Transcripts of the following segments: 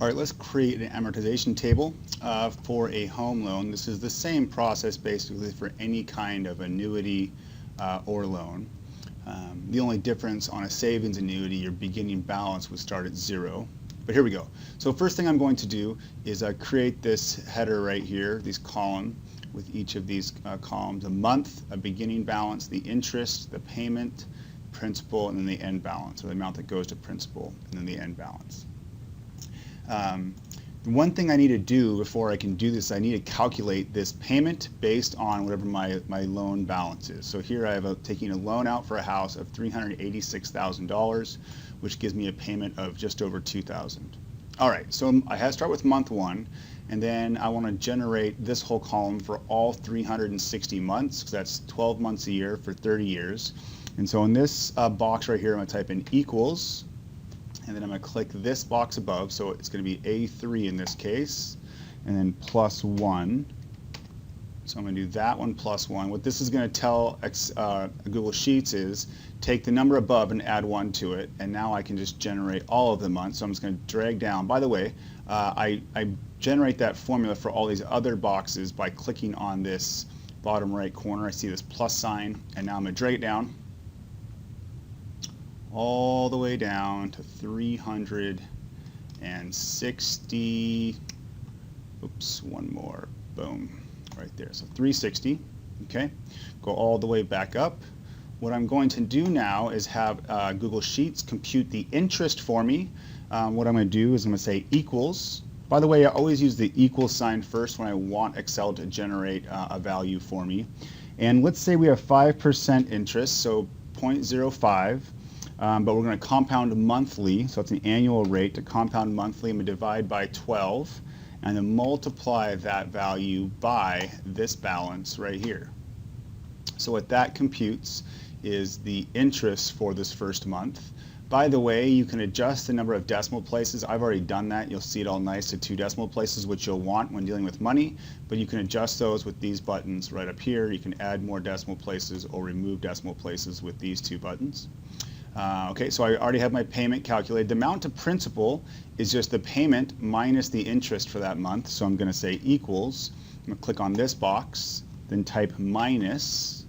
All right, let's create an amortization table for a home loan. This is the same process basically for any kind of annuity or loan. The only difference on a savings annuity, your beginning balance would start at 0. But here we go. So first thing I'm going to do is create this header right here, this column with each of these columns, a month, a beginning balance, the interest, the payment, principal, and then the end balance, or the amount that goes to principal, and then the end balance. The one thing I need to do before I can do this, I need to calculate this payment based on whatever my loan balance is. So here I have taking a loan out for a house of $386,000, which gives me a payment of just over $2,000. All right, so I have to start with month 1, and then I want to generate this whole column for all 360 months, because that's 12 months a year for 30 years. And so in this box right here, I'm going to type in equals, and then I'm going to click this box above, so it's going to be A3 in this case, and then plus 1. So I'm going to do that one plus 1. What this is going to tell Google Sheets is take the number above and add 1 to it, and now I can just generate all of the months. So I'm just going to drag down. By the way, I generate that formula for all these other boxes by clicking on this bottom right corner. I see this plus sign, and now I'm going to drag it down all the way down to 360, oops, one more, boom, right there. So 360, okay, go all the way back up. What I'm going to do now is have Google Sheets compute the interest for me. What I'm going to do is I'm going to say equals. By the way, I always use the equal sign first when I want Excel to generate a value for me. And let's say we have 5% interest, so 0.05. But we're going to compound monthly, so it's an annual rate. To compound monthly, I'm going to divide by 12 and then multiply that value by this balance right here. So what that computes is the interest for this first month. By the way, you can adjust the number of decimal places. I've already done that. You'll see it all nice to 2 decimal places, which you'll want when dealing with money, but you can adjust those with these buttons right up here. You can add more decimal places or remove decimal places with these 2 buttons. Okay, so I already have my payment calculated. The amount to principal is just the payment minus the interest for that month. So I'm going to say equals. I'm going to click on this box, then type minus,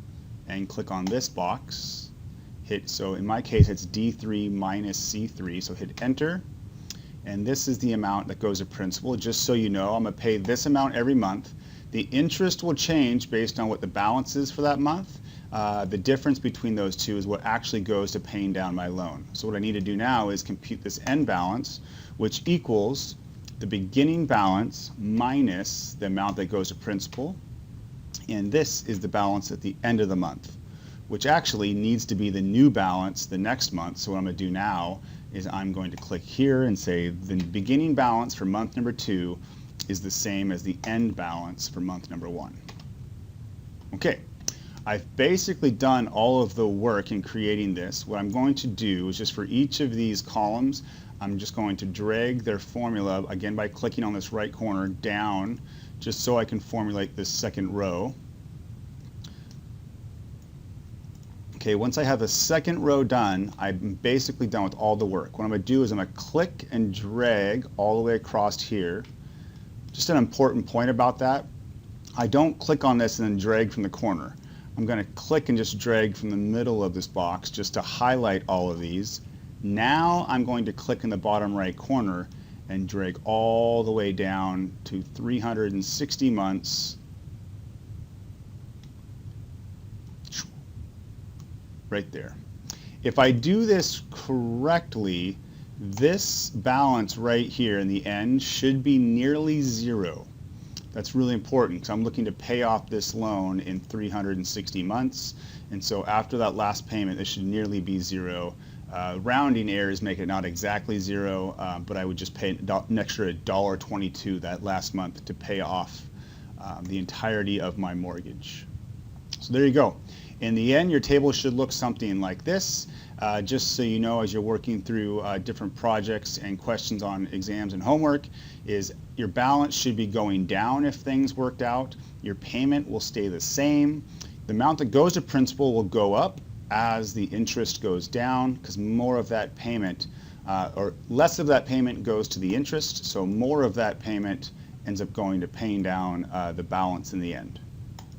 and click on this box. So in my case, it's D3 minus C3. So hit enter. And this is the amount that goes to principal. Just so you know, I'm going to pay this amount every month. The interest will change based on what the balance is for that month. The difference between those two is what actually goes to paying down my loan. So what I need to do now is compute this end balance, which equals the beginning balance minus the amount that goes to principal. And this is the balance at the end of the month, which actually needs to be the new balance the next month. So what I'm going to do now is I'm going to click here and say the beginning balance for month number 2 is the same as the end balance for month number 1. Okay. I've basically done all of the work in creating this. What I'm going to do is just for each of these columns, I'm just going to drag their formula, again by clicking on this right corner, down, just so I can formulate this second row. Okay, once I have the second row done, I'm basically done with all the work. What I'm going to do is I'm going to click and drag all the way across here. Just an important point about that, I don't click on this and then drag from the corner. I'm going to click and just drag from the middle of this box just to highlight all of these. Now I'm going to click in the bottom right corner and drag all the way down to 360 months. Right there. If I do this correctly, this balance right here in the end should be nearly 0. That's really important because I'm looking to pay off this loan in 360 months, and so after that last payment, it should nearly be 0. Rounding errors make it not exactly 0, but I would just pay an extra $1.22 that last month to pay off the entirety of my mortgage. So there you go. In the end, your table should look something like this. Just so you know, as you're working through different projects and questions on exams and homework, is your balance should be going down if things worked out. Your payment will stay the same. The amount that goes to principal will go up as the interest goes down because more of that payment or less of that payment goes to the interest, so more of that payment ends up going to paying down the balance in the end.